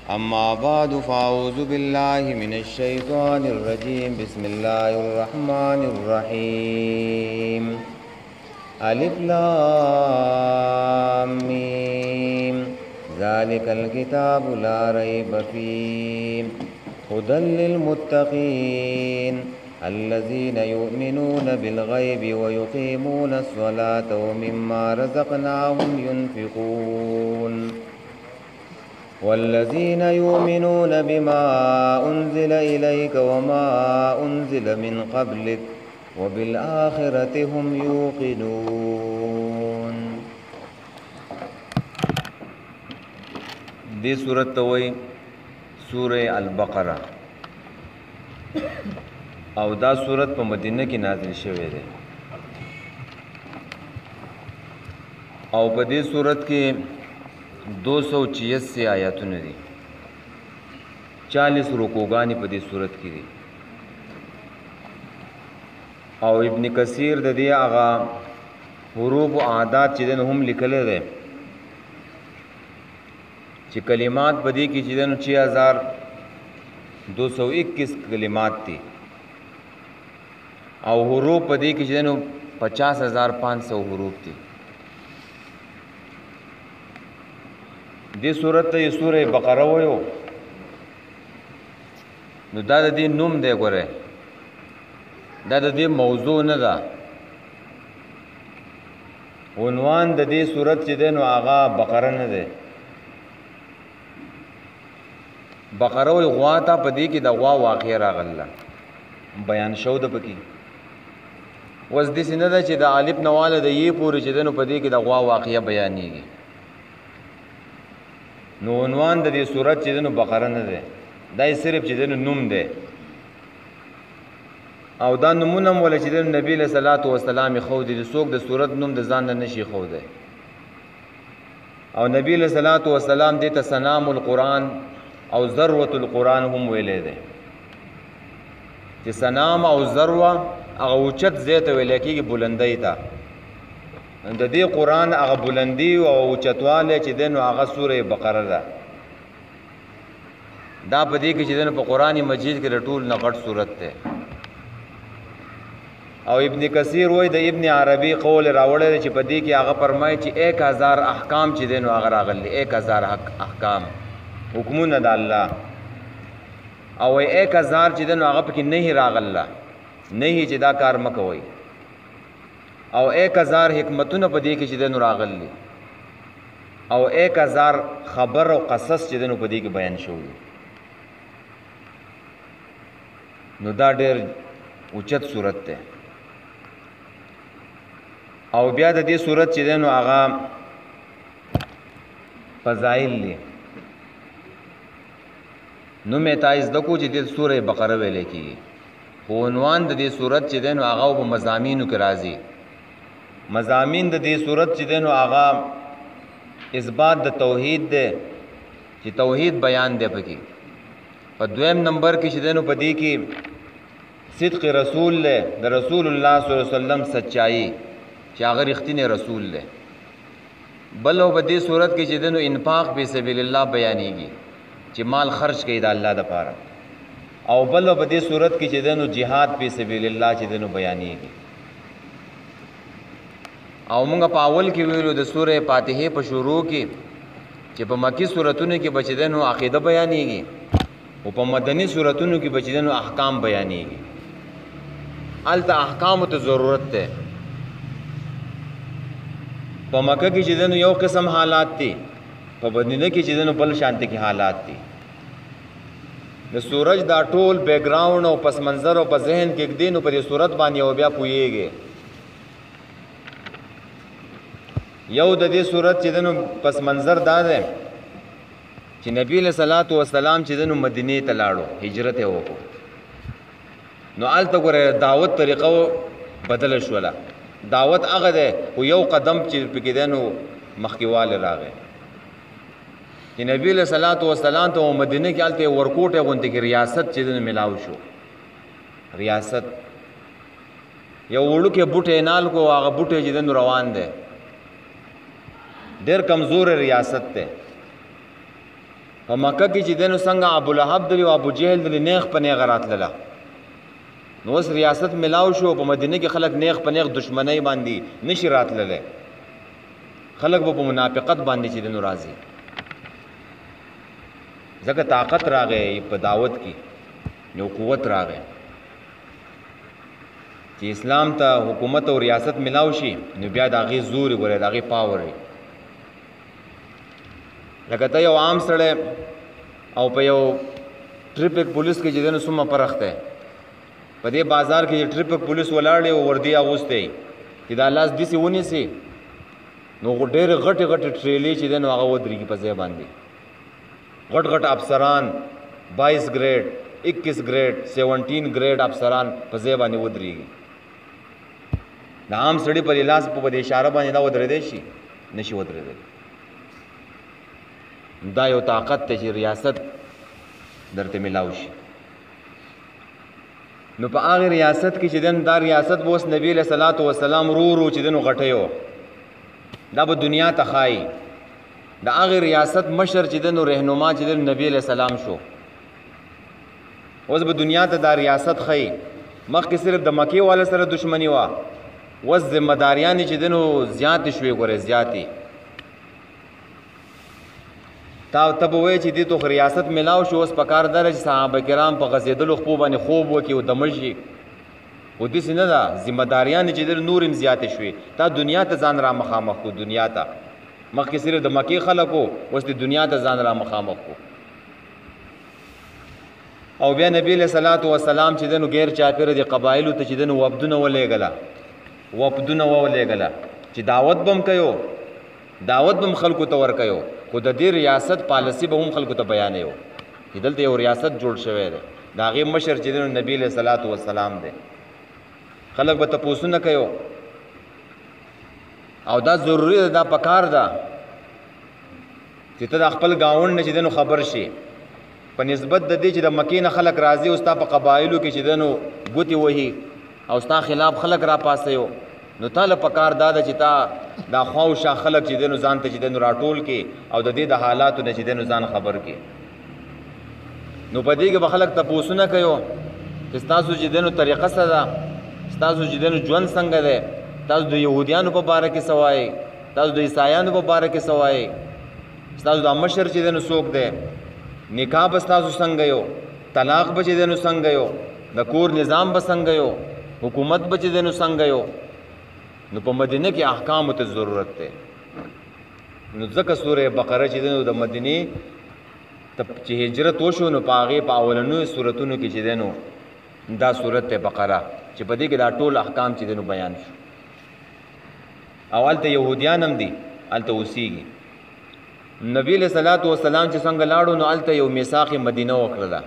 أما بعد فأعوذ بالله من الشيطان الرجيم بسم الله الرحمن الرحيم ألف لام ميم ذلك الكتاب لا ريب فيه هدى للمتقين الذين يؤمنون بالغيب ويقيمون الصلاة ومما رزقناهم ينفقون والذين يؤمنون بما أنزل إليك وما أنزل من قبلك وبالآخرة هم يوقنون. دی سورت توئی سورہ البقرہ او دا سورت په مدینه کې نازل شوی دی او په دې سورت کې 286 آیاتونه دي 40 رکوګانی په دې صورت کې دي او ابن کثیر د دې هغه حروف او عادات چې دن هم لیکل دي چې کلمات په دې کې چې دن 6221 کلمات دي او حروف په دې کې چې دن 50500 حروف دي. دې سورت ته سورہ بقره وایو نو دا د دې نوم دی ګوره دا د دې موضوع نه ده عنوان د دې سورت چې دی نو هغه بقره نه دی بقره وایي غوا ته په دې کې د غوا واقعه راغله بیان شو د پکې اوس داسې نه ده چې د الف نه واله د یې پورې چې دی نو په دې کې د غوا واقعه بیانېږي نو عنوان د دې صورت چې دنو بقره نه ده دا صرف چې دنو نوم ده او دا نمونه مولا چې دنو نبی له صلوات و سلام خو دې څوک د صورت نوم د ځان نه نشي خو ده او نبی له صلوات و سلام دې ته سنام القرآن او ذروه القرآن هم ویلې ده چې سنام او ذروه هغه اوچت زیته ویل کېږي بلندۍ ته د دې قرآن هغه بلندی او اوچتواله چې دنو هغه سوره بقره ده دا په دې کې چې دنو په قرآن مجید کې ټول نه غټ صورت ده او ابن کثیر وای د ابن عربی قول راوړل چې په دې کې هغه فرمایي چې 1000 احکام چې دنو هغه راغلي 1000 احکام حکمونه د الله او 1000 چې دنو هغه پکې نه راغله نه چې دا کار مکوي او 1000 حکمتونه په دې کې چې دنو راغلي او 1000 خبر او قصص چې دنو په دې کې بیان شوی نو دا ډېر اوچت صورت ده او بیا د دې صورت چې دنو هغه فضایل دي نو مې تایز د کو چې د سوره بقره ویلې کیږي خو عنوان د دې صورت چې دنو هغه په مضامینو کې راځي مضامین د دې صورت چې دنو هغه اثبات د توحید ده چې توحید بیان دی پکې په دویم نمبر کې چې دنو په دې کې صدق رسول له د رسول الله صلی الله علیه وسلم سچایي چې هغه رښتینی رسول له بل او په دې صورت کې چې دنو انفاق په سبیل الله بیانېږي چې مال خرج کړي د الله لپاره او بل او په دې صورت کې چې دنو jihad په سبیل الله چې دنو بیانېږي او موږ په اول کې ویلو د سوره فاتحه په شروع کې چې په مکی سوراتونو کې بچیدنو عقیده بیانېږي او په مدني سوراتونو کې بچیدنو احکام بیانېږي الته احکام ته ضرورت ده په مکه کې چې دنو یو قسم حالات دي په مدینه کې چې دنو بل شانته کې حالات دي د سورج دا ټول بیک گراوند او پس منظر او په ذهن کې دینو په دې صورت باندې او بیا پويږي یو د دې صورت چې دنو پس منظر دا ده چې نبی له صلوات و سلام چې دنو مدینه ته لاړو هجرت یې وکړو نو آلته ګوره دعوت طریقه بدل شوله دعوت هغه ده او یو قدم چې پکې دنو مخکیواله راغی چې نبی له صلوات و سلام ته مدینه کې آلته ورکوټه غونډه کې ریاست چې دنو ملاو شو ریاست یو وړوکې بوټه نال کو هغه بوټه چې دنو روان ده ډېر کمزور ریاست ده په مکه کې چې دنو څنګه ابو لهب دلی او ابو جهل دلی نیغ په نیغ راتلله نو اوس ریاست ملاو شو په مدینه کې خلک نیغ په نیغ دشمنی باندې نشي راتلله خلک به په منافقت باندې چې دنو راځي ځکه طاقت راغی په دعوت کې یو قوت راغی چې اسلام ته حکومت او ریاست ملاو شي نو بیا د هغې زور ګورې د هغې پاور لکه ته یو عام سړی او په یو ټریفک پولیس کې چې دی نو څومره فرق دی په دې بازار کې چې ټریفک پولیس ولاړ دی او وردي اغوستی چې دا لاس داسې ونیسي نو ډېرې غټې غټې ټریلې چې دی نو هغه ودرېږي په ځای باندې غټ غټ افسران 22 ګریډ 21 ګریډ 17 ګریډ افسران په ځای باندې ودرېږي د عام سړي په لاس په دې اشاره باندې دا ودرېدی شي نشي ودرېدلی دا یو طاقت ته چې ریاست درته ملاو شي نو په هغې ریاست کې چې دن دا ریاست به اوس نبي علیه صلات وسلام رو چې دنو غټیو دا به دنیا ته ښایي د هغې ریاست مشر چې دنو رهنما چې دنو نبي علیه السلام شو اوس به دنیا ته دا ریاست ښایي مخکې صرف د مکې والا سره دشمني وه اوس ذمهداریانې چې دنو زیاتې شوې ګورې زیاتې تا ته به وایې چې دې ته ریاست ملاو شو اوس پکار ده چې صحابه کرام په غځېدلو خپو باندې خوب وکړي او دمه شي خو داسې نه ده ذمهداریانې چې دل نور هم زیاتې شوې تا دنیا ته ځان را مخامخ کړو دنیا ته مخکې صرف د مکې خلک وو اوس د دنیا ته ځان را مخامخ کړو او بیا نبی علیه صلات وسلام چې دنو غیر چاپېره د قبایلو ته چې دنو وفدونه ولېږله چې دعوت به هم کوي دعوت به هم خلکو ته ورکوي خو د دې ریاست پالیسي به هم خلکو ته بیانوي چې دلته یو ریاست جوړ شوی دی د هغې مشر چې دی نو نبي علیه صلات وسلام دی خلک به تپوسونه کوي او دا ضروري ده دا پکار ده چې ته د خپل ګاونډ نه چې دی نو خبر شي په نسبت د دې چې د مکې نه خلک راځي او ستا په قبایلو کې چې دی نو ګوتې وهي او ستا خلاف خلک را پاسوي نو تاله پکار دا ده چې تا دا خوا او شا خلک چې دی نو ځان ته چې دی نو راټول کې او د دې د حالاتو نه چې دی نو ځان خبر کې نو په دې کې به خلک تپوسونه کوي چې ستاسو چې دی نو طریقه څه ده ستاسو چې دی نو ژوند څنګه دی تاسو د یهودیانو په باره کې څه وایئ تاسو د عیسایانو په باره کې څه وایئ ستاسو دا مشر چې دی نو څوک دی نکاح به ستاسو څنګه یو طلاق به چې دی نو څنګه یو د کور نظام به څنګه یو حکومت به چې دی نو څنګه یو نو په مدینه کې احکامو ته ضرورت دی نو ځکه سوره بقره چې دی نو د مدینې چې هجرت وشو نو په هغې په اولنیو سورتونو کې چې دی نو دا سورت دی بقره چې په دې کې دا ټول احکام چې دی نو بیان شو او هلته یهودیان هم دي هلته اوسیږي نبی علیه صلات وسلام چې څنګه لاړو نو هلته یو میثاق مدینه وکړله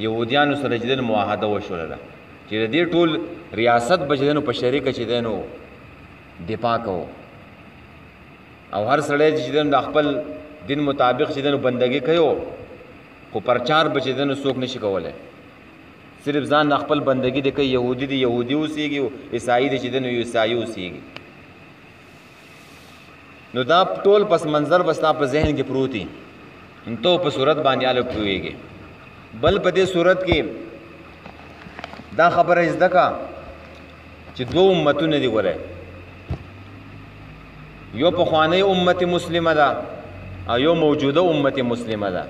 یهودیانو سره چې دی نو معاهده وشوله چې د دې ټول ریاست به چې دی نو په شریکه چې دی نو دفاع کوو او هر سړی چې دی نو د خپل دین مطابق چې دی نو بندګي کوي خو پرچار به چې دی نو څوک نشي کولی صرف ځان خپل بندګي دی کوي یهودي دی یهودي اوسیږي عیسائی دی چې دی نو عیسائی اوسیږي نو دا ټول پس منظر به ستا په ذهن کې پروت وي تو په صورت باندې هله پوهېږي بل په دې صورت کې دا خبره زده کا چې دوه امتونه دي ګوره یو پخوانی امت مسلمه ده او یو موجوده امت مسلمه ده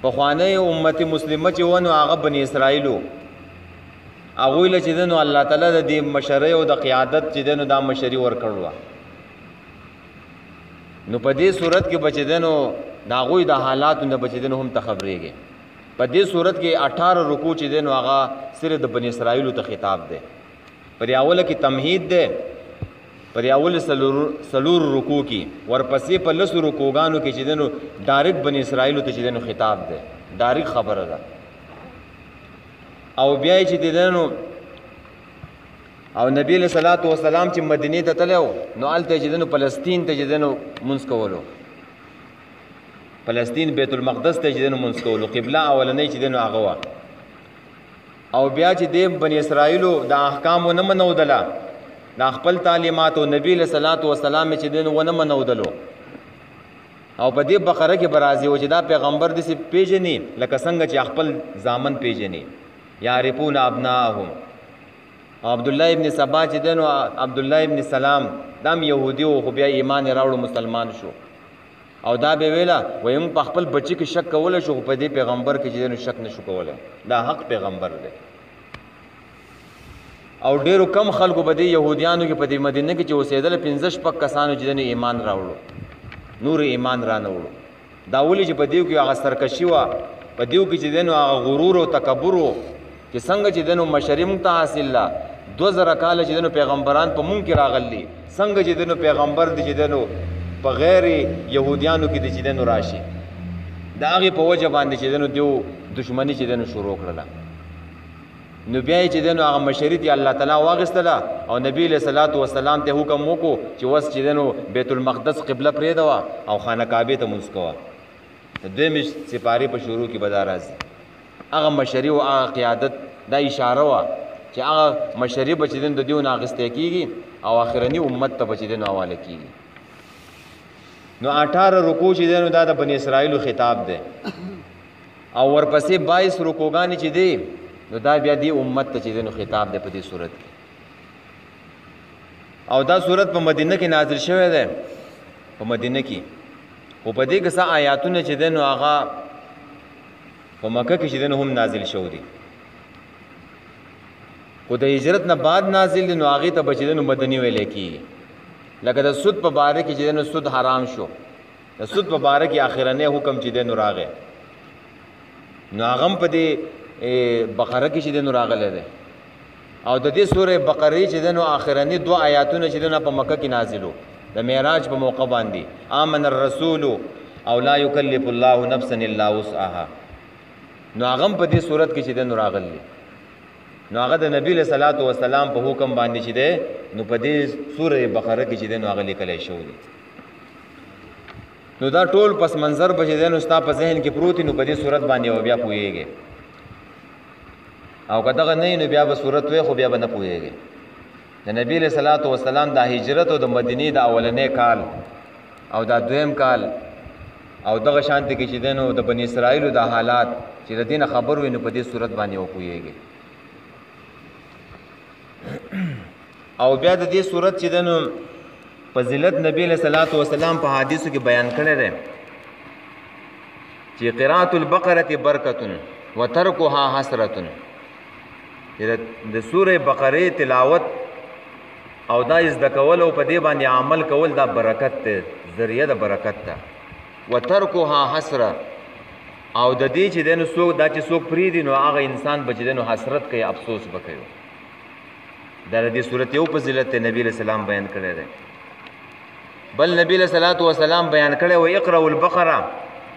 پخوانی امت مسلمه چې ونه هغه بني اسرائیلو هغوی له چې دی نو الله تعالی د دې مشرۍ او د قیادت چې دی نو دا مشري ورکړله نو په دې صورت کې به چې دی نو د هغوی د حالاتو نه به چې دی نو هم ته خبرېږي په دې صورت کې 18 رکوع چې دی نو هغه صرف د بني اسرائیلو ته خطاب دی په دې اوله کې تمهید دی په دې اول سلور رکوع کې ورپسې په 10 رکوعګانو کې چې دی نو ډایرکټ بني اسرائیلو ته چې دی نو خطاب دی ډایرکټ خبره ده او بیا چې دی نو او نبی علیہ الصلوۃ والسلام چې مدینه ته تلو نو هلته چې دی نو فلسطین ته چې دی نو مونځ کولو فلسطین بیت المقدس ته چې دی نو مونځ کولو قبله اولنۍ چې دی نو هغه وه او بیا چې دی بني اسرائیلو د احکامو نه منودله د خپل تعلیماتو نبی علیہ الصلوۃ والسلام چې دی نو ونه منودلو او په دې بقره کې برازي و چې دا پیغمبر دې پیژني لکه څنګه چې خپل ځامن پیژني یعرفون ابناءهم. عبد الله ابن سبا چې دنو عبد الله ابن سلام دام يهودي او خو بیا ایمان راوړ مسلمان شو او دا به ویلا ویم په خپل بچی کې شک کول شو په دې پیغمبر کې چې دنو شک نشو کوله دا حق پیغمبر دی. او ډیرو کم خلکو په دې يهوديانو کې په دې مدینه کې چې اوسېدل 15 شپږ کسانو چې دنو ایمان راوړو نور ایمان را نه وړو. دا ولې چې په دې کې هغه سرکشي وا په دې کې چې دنو هغه غرور او تکبر چې څنګه چې دنو مشرم ته حاصل لا 2000 کال چې دنو پیغمبران په مونږ کې راغلي څنګه چې دنو پیغمبر دي چې دنو په غیر يهوديانو کې دي چې دنو راشي دا هغه په وجه باندې چې دنو دیو دشمنی چې دنو شروع کړله. نو بیا چې دنو هغه مشري دي الله تعالی واغستله او نبی له صلوات و سلام ته حکم وکړو چې وس چې دنو بیت المقدس قبله پرې دوا او خانه کعبه ته منځ کوا. دوی مش سپاری په شروع کې بدار راځي هغه مشري او هغه قیادت دا اشاره وا چې هغه مشري بچیدن د دیو ناغسته کیږي او اخرنی امت ته بچیدن حواله کیږي. نو 18 رکوع چې دنو دا د بنی اسرائیل خطاب ده او ورپسې 22 رکوعګانی چې دی نو دا بیا دی امت ته چې دنو خطاب ده په دې صورت کې. او دا صورت په مدینه کې نازل شوه ده په مدینه کې او په دې کې څه آیاتونه چې دنو هغه په مکه کې چې دنو هم نازل شو دي خو د هجرت نه بعد نازل دي نو هغه ته بچیدنو مدني ویل کېږي. لکه د سود په باره کې چې دنو سود حرام شو د سود په باره کې اخرنه حکم چې دنو راغی نو هغه په دې بقره کې چې دنو راغله ده او د دې سوره بقره چې دنو اخرنه دو آیاتونه چې دنو په مکه کې نازلو د معراج په موقع باندې آمن الرسول او لا یکلف الله نفسا الا وسعها نو هغه په دې صورت کې چې دنو راغلی نو هغه د نبی له صلوات و سلام په حکم باندې چې ده نو په دې سوره بقره کې چې ده نو هغه لیکل شوی دی. نو دا ټول پس منظر به چې ده نو ستا په ذهن کې پروت نو په دې صورت باندې بیا پوهیږي او کداغه نه نو بیا به صورت وي خو بیا به نه پوهیږي. د نبی له صلوات و سلام د هجرت او د مدینه د اولنې کال او دا دویم کال او دغه شانت کې چې ده نو د بنی اسرائیل د حالات چې د دین خبر وي نو په دې صورت باندې وپوهیږي. او بیا د دې صورت چې دنو فضیلت نبی له صلوات و سلام په حدیثو کې بیان کړی دی چې قرات البقره برکۃ وترکها حسرۃ د سوره بقره تلاوت او دا زده کول او په دې باندې عمل کول دا برکت ته ذریعہ د برکت ته وترکها حسرۃ او د دې چې دنو څوک دا چې څوک پریدي نو هغه انسان بچدنو حسرت کوي افسوس وکړي. دا د دې صورت یو فضیلت نبی له سلام بیان کړی دی. بل نبی له صلوات و سلام بیان کړی و اقرأ البقره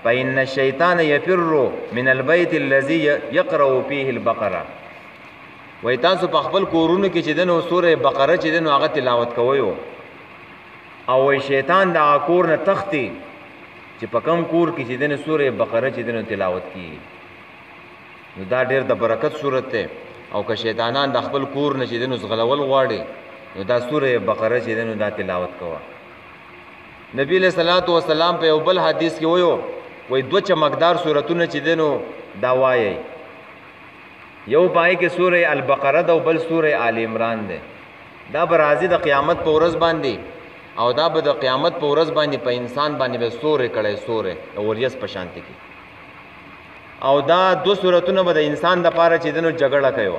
فإن الشیطان يفر من البيت الذي يقرأ فيه البقره. وای تاسو په خپل کورونو کې چې دنو سوره بقره چې دنو هغه تلاوت کوئ او وای شیطان دا کور نه تختی چې په کم کور کې چې دنو سوره بقره چې دنو تلاوت کیږي نو دا ډېر د برکت صورت ده. او که شیطانان د خپل کور نه چې دنو زغلول غواړي نو دا سوره بقره چې دنو دا تلاوت کوه. نبی له صلوات و سلام په یو بل حدیث کې وای دو چمکدار سورتونه چې دنو دا وایي یو پای کې سوره البقره ده او بل سوره آل عمران ده. دا برازي د قیامت په ورځ باندې او دا به د قیامت په ورځ باندې په انسان باندې به سوره کړي سوره اوریس په شانتي کې او دا دو صورتونه به د انسان د پاره چې دنو جګړه کوي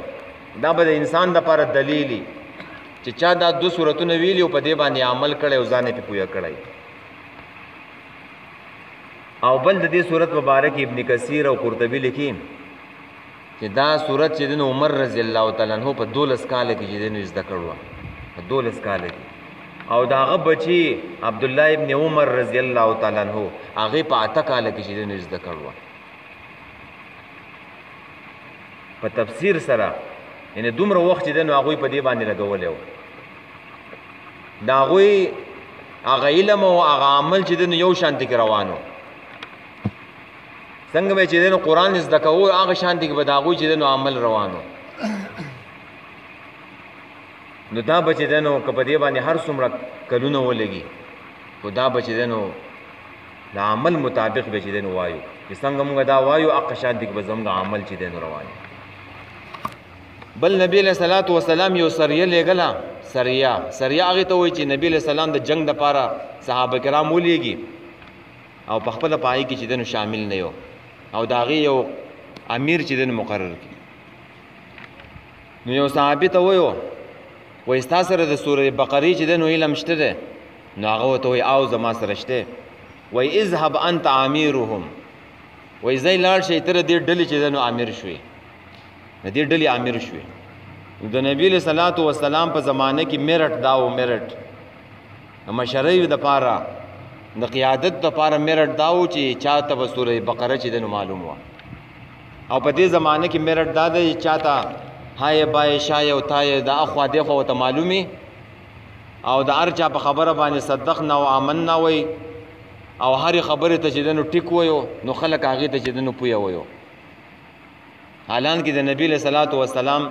دا به د انسان د پاره دلیلی چې چا دا دو صورتونه ویلی او په دې باندې عمل کړي او ځان په پویا کړي. او بل د دې صورت مبارک ابن کثیر او قرطبی لیکي چې دا صورت چې دنو عمر رضی الله تعالی عنہ په 12 کال کې چې دنو زده کړو په 12 کال کې او داغه بچی عبد الله ابن عمر رضی الله تعالی عنہ هغه په 8 کال کې چې دنو زده کړو په تفسیر سره یعنی دومره وخت چې دنو هغه په دې باندې لګولې دا هغه علم او هغه عمل چې دنو یو شانتي کې روانو څنګه به چې دنو قران زده کوو هغه شانتي کې به دا هغه چې دنو عمل روانو نو دا بچ دنو کپدې باندې هر څومره کلونه ولګي خدا بچ دنو د عمل مطابق به چې دی نو وایو چې څنګه موږ دا وایو هغه شان دی به زموږ عمل چې دی نو روان بل نبی علیہ الصلوۃ والسلام یو سریه لګلا سریه هغه ته وایي چې نبی علیہ السلام د جنگ لپاره صحابه کرام ولېږي او په خپل پای کې چې دی نو شامل نه یو او دا غي یو امیر چې دی مقرر کی نو یو صحابي ته وایو وای تاسو سره د سورې بقره چې دی نو علم شته ده نو هغه ته وای او زما سره شته وای اذهب انت امیرهم وای زای لاړ شي تر دې ډلې چې دی نو امیر شوي د دې ډلې امیر شوي د نبی له صلوات و سلام په زمانه کې میرټ داو میرټ مشرۍ د پاره د قیادت د پاره میرټ داو چې چاته په سورې بقره چې دی نو معلوم و او په دې زمانه کې میرټ دا دی چاته هاي بای شای او تای د اخوا دی خو ته معلومي او د ارچا په خبره باندې صدقنا او آمنا وای او هر خبره ته چې دنو ټیک وایو نو خلک هغه ته چې دنو پویا وایو حالان کې د نبی له صلوات و سلام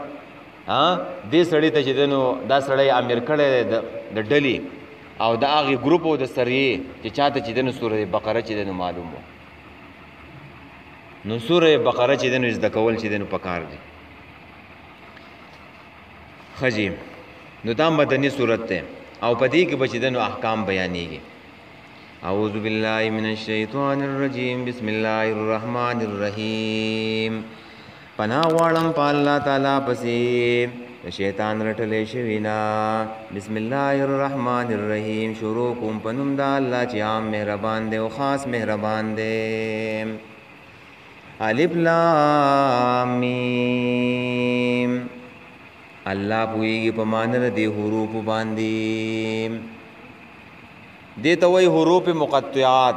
دې سړی ته چې دنو دا سړی امیر کړي د ډلی او د هغه ګروپ او د سریه چې چاته چې دنو سورې بقره چې دنو معلوم وو نو سورې بقره چې دنو زده کول چې دنو پکار دي خجی نو دا مدنی صورت ته او پدې کې بچیدنو احکام بیانېږي اعوذ بالله من الشیطان الرجیم بسم الله الرحمن الرحیم پناه غواړم په الله تعالی پسې شیطان رټلې شوی نه بسم الله الرحمن الرحیم شروع کوم په نوم د الله چې عام مهربان دی او خاص مهربان دی الف لام میم الله پویږي په مانر دی حروف باندې دته وای حروف مقطعات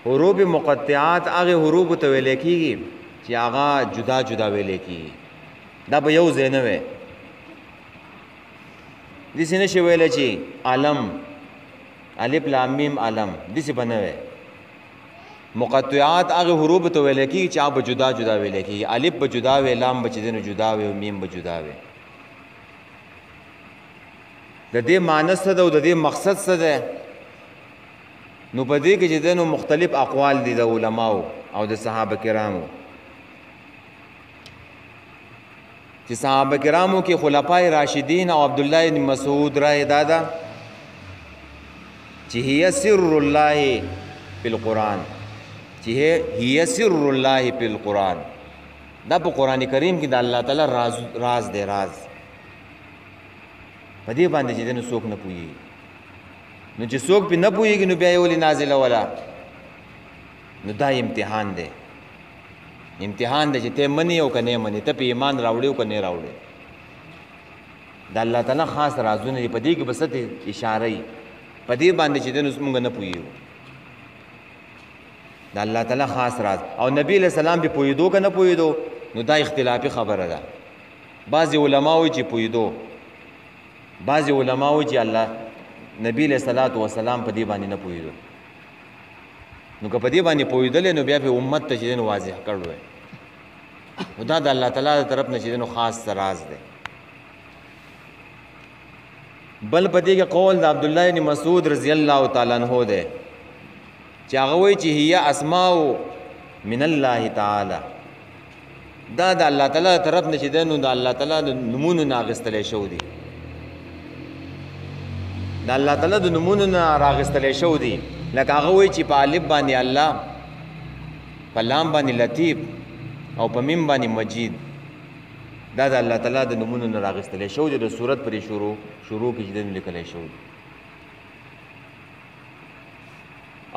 حروف مقطعات هغه حروف ته ویل کیږي چې هغه جدا جدا ویل کیږي دا به یو ځای نه وي د سینې شی ویل چې علم الف لام میم علم د څه بنوي مقطعات هغه حروف ته ویل کیږي چې هغه جدا جدا ویل کیږي الف به جدا وي لام به چدنو جدا وي او میم به جدا وي د دې معنی څه ده او د دې مقصد څه ده نو په دې کې چې دنو مختلف اقوال دي د علماو او د صحابه کرامو چې صحابه کرامو کې خلفای راشدین او عبد الله بن مسعود رای دادا چې هي سر الله فی القرآن چې هي سر الله فی القرآن دا په قران کریم کې د الله تعالی راز دی راز په دې باندې چې دنو څوک نه پوي نو چې څوک په نه پويږي نو بیا یې ولې نازله ولا نو دا امتحان دی امتحان دی چې ته منی او کنه منی ته په ایمان راوړې او کنه راوړې د الله تعالی خاص رازونه په دې کې بس ته اشاره ای په دې باندې چې دنو موږ نه پويو د الله تعالی خاص راز او نبی له سلام به پویدو کنه پویدو نو دا اختلافي خبره ده بعض علما وایي چې پویدو بعض علما وایي چې الله نبی له صلوات و سلام په دې باندې نه پویدو نو که په دې باندې پویدل نو بیا په امت ته چې نو واضح کړو نو دا د الله تعالی تر طرف نه چې نو خاص راز ده بل په دې کې قول د عبد الله بن مسعود رضی الله تعالی عنہ ده چې هغه وایي چې هي اسماء من الله تعالی دا د الله تعالی طرف نه چې ده نو د الله تعالی د نمونه ناغستلې شو دي د الله تعالی د نمونه راغستلې شو دي لکه هغه وایي چې په الف باندې الله په لام باندې لطیف او په میم باندې مجید دا د الله تعالی د نمونه راغستلې شو دي د صورت پر شروع کې چې لیکلې شو دي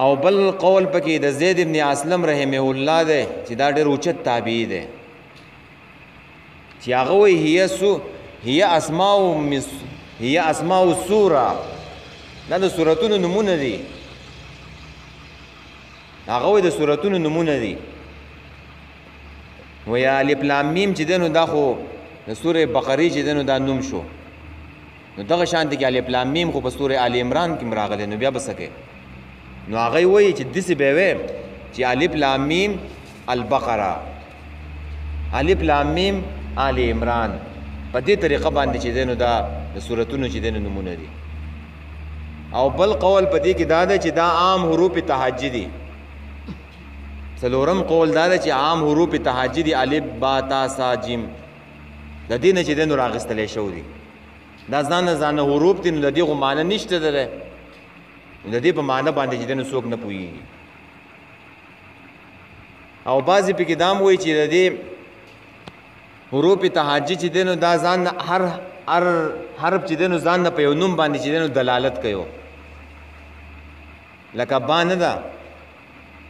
او بل قول پکې د زید ابن اسلم رحمه الله ده چې دا ډېر اوچت تابعی ده چې هغه وایي هي اسماء السوره دا د سورتونو نمونه دي هغه وایي د سورتونو نمونه دي ویا الف لام میم چې دنو دا خو د سوره بقره چې دنو دا نوم شو نو دغه شان دي کې الف لام میم خو په سوره ال عمران کې مراغله نو بیا بسکه نو هغه وایي چې دسی به وي چې الف لام میم البقره الف لام میم ال عمران په دې طریقه باندې چې دنو دا د سورتونو چې دنو نمونه دي او بل قول پدې کې دا ده چې دا عام حروف تهجی دي څلورم قول دا ده چې عام حروف تهجی دي الف با تا سا جیم د دې نه چې د نور اغستلې شو دي دا ځان حروف دي نو د دې غو معنی نشته ده د دې په معنی باندې چې د نو څوک نه پوهیږي او بعضې پکې دا هم وایي چې د دې حروف تهجی چې دی نو دا ځان هر حرف چې دی نو ځان نه په یو نوم باندې چې دی نو دلالت کوي لکه با نه ده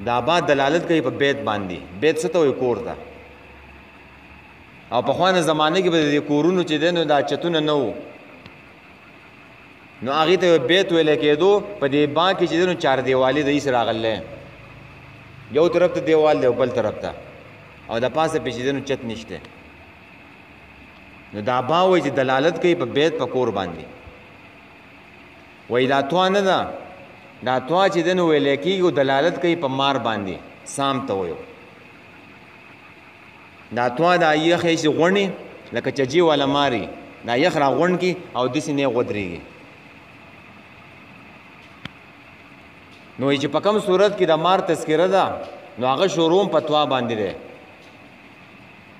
دا با دلالت کوي په بیت باندې بیت څه ته وایي کور ته او پخوانه زمانه کې به د کورونو چې دی نو دا چتونه نه وو نو هغې ته بیت ویلی کېدو په دې با کې چې دی نو چار دیوالي د ایس راغلی یو طرف ته دیوال دی او بل طرف ته او د پاسه پې چې دی نو چت نشته نو دا با وایي چې دلالت کوي په بیت په کور باندې وایي دا توا نه ده دا توا چې دی نو ویلی کېږي دلالت کوي په مار باندې سام ته وایو دا توا دا یخ یې غونډي لکه چجي والا ماري دا یخ را غونډ کي او داسې نه غودرېږي نو چې په کوم صورت کې د مار تذکره ده نو هغه شروع په توا باندې ده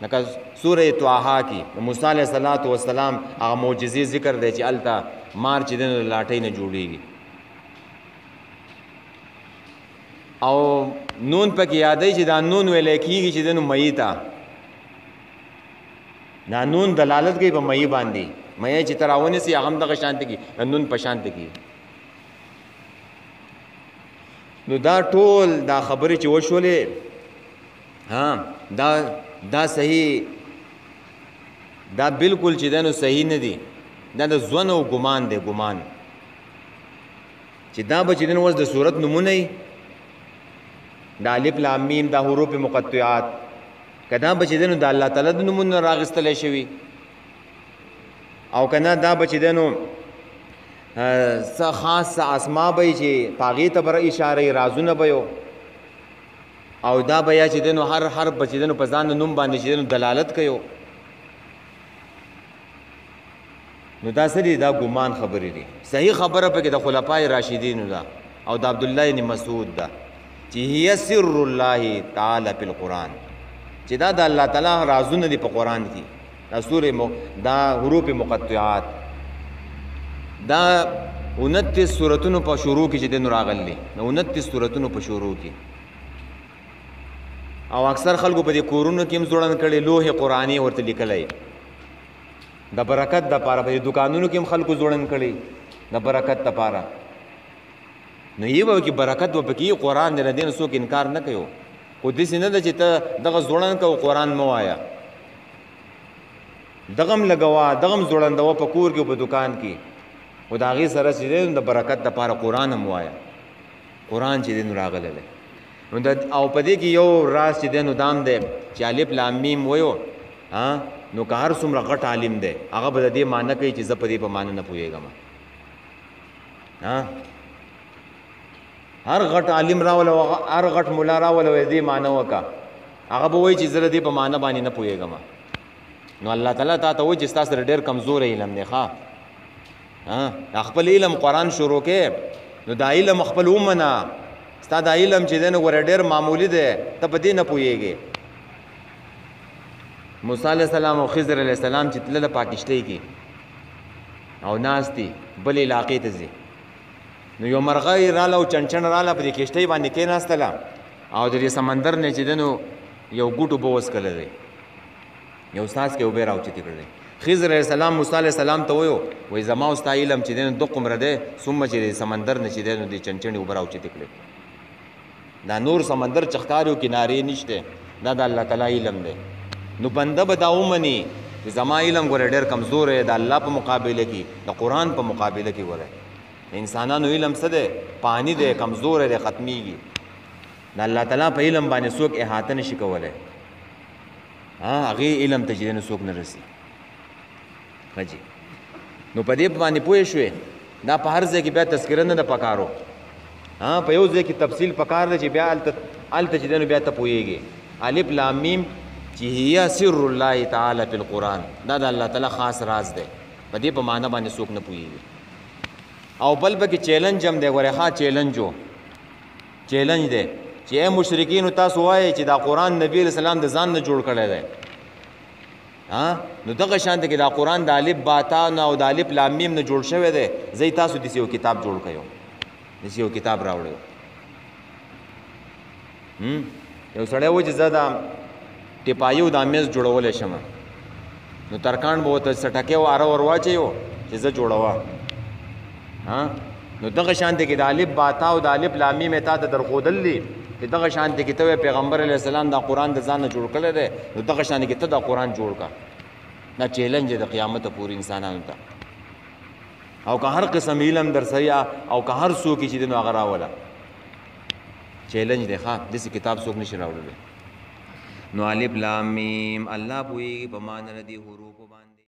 لکه سوره طه کې د موسی علیه السلام هغه معجزې ذکر دی چې هلته مار چې دی نو لاټۍ نه جوړېږي او نون پکې یادوي چې دا نون ویلی کېږي چې دی نو مئی ته دا نون دلالت کوي په مئی باندې مئی چې ته راونیسي هغه هم دغه شانته کي نون په شانته کي نو دا ټول دا خبرې چې وشولې دا صحیح دا بالکل چې دی نو صحیح نه دي دا د ځون او ګمان دی ګمان چې دا به چې دی نو اوس د صورت نمونه وي دا الف لام میم دا حروف مقطعات که دا به چې دی نو د الله تعالی د نومونو راغستلی شوي او که نه دا به چې دی نو څه خاص څه اسما به چې په هغې ته به اشاره رازونه به یو او دا به یا چې دی نو هر حرف به چې دی نو په ځان د نوم باندې چې دی نو دلالت کوي نو دا څه دي دا ګمان خبرې دي صحیح خبره پکې د خلفای راشدینو ده او د عبدالله بن مسعود ده چې هي سر الله تعالی فی القرآن چې دا د الله تعالی رازونه دي په قرآن کې دا سورې دا حروف مقطعات دا 29 سورتونو په شروع کې چې دی نو راغلي 29 سورتونو په شروع کې او اکثر خلکو په دې کورونو کې هم ځوړند کړي لوح قرآني ورته لیکلی د برکت دپاره په دې دکانونو کې هم خلکو ځوړند کړي د برکت دپاره نو یې به کې برکت به پکې قرآن دی د دې نه څوک انکار نه کوي خو داسې نه ده چې ته دغه ځوړند کوه قرآن مه وایه دغه هم لګوه دغه هم ځوړندوه په کور کې په دکان کې خو د هغې سره چې دی د برکت دپاره قرآن هم وایه قرآن چې دی نو راغلی دی او په دې کې یو راز چې دی نو دام دی چې الف لام میم وایو نو که هر څومره غټ عالم دی هغه به د دې معنی کوي چې زه په دې په معنی نه پوهېږم هر غټ عالم راوله هر غټ ملا راوله دې معنی وکړه هغه به وایي چې زه د دې په معنی باندې نه پوهېږم نو الله تعالی تا ته وایي چې ستا سره ډېر کمزوره علم دی ښه خپل علم قرآن شروع کې نو دا علم خپل ومنه ستا دا علم چې دی نو ګوره ډېر معمولي دی ته په دې نه پوهېږې موسی علیه السلام او خضر علیه السلام چې تلله پاکشتۍ کې او ناست دي بل علاقې ته ځي نو یو مرغۍ راله او چنچن راله په دې کشتۍ باندې کېناستله او د دې سمندر نه چې دی نو یو ګوټ اوبه وڅکلی دی یو څاڅکې اوبه یې راوچتې کړی خضر علیه السلام موسی علیه السلام ته ویو وایي زما او ستا علم چې دی نو دوه قمره دی څومره چې د سمندر نه چې دی نو د چنچنې اوبه راوچتې کړې دا نور سمندر چې ښکاري او کنارې نشته دا د الله تعالی علم دی نو بنده به دا ومني چې زما علم ګوره ډېر کمزور دی د الله په مقابله کې د قرآن په مقابله کې ګوره د انسانانو علم څه دی پانی دی کمزور دی ختمیږي د الله تعالی په علم باندې څوک احاطه نشي کولی هغې علم ته چې دی نو څوک نه رسي جی نو په دې باندې پوه شوې دا په هر ځای کې بیا تذکره نه ده پکارو په یو ځای کې تفصیل پکار دی چې بیا هلته چې دی نو بیا ته پوهېږې الف لام میم چې هي سر الله تعالی فی القرآن دا د الله تعالی خاص راز دی په دې په معنی باندې څوک نه پوهېږي او بل به کې چیلنج هم دی غره ها چیلنجو چیلنج دی چې اے مشرکین تاسو وایي چې دا قران نبی رسول الله د ځان نه جوړ کړی دی ها نو دغه شان کې دا قران د الف با تا او د الف لام میم نه جوړ شوی دی زئی تاسو د یو کتاب جوړ کړو د یو کتاب راوړو یو سړی و چې زدا ټپایو د امیز جوړول شم نو ترکان به ته سټکه و اره ور واچیو چې زه جوړوا ها نو دغه شان کې د الف با تا او د الف لام میم ته درخودل دي دغه شان کې ته پیغمبر علی السلام دا قران د ځان نه جوړ کړل دی نو دغه شان کې ته دا قران جوړ کا دا چیلنج د قیامت پورې انسانانو ته او که هر قسم علم در سیا او که هر څوک چې دنو هغه راولا چیلنج دی ښا دسی کتاب څوک نشي راوړل نو الف لام میم الله پوي په مان ردی حروف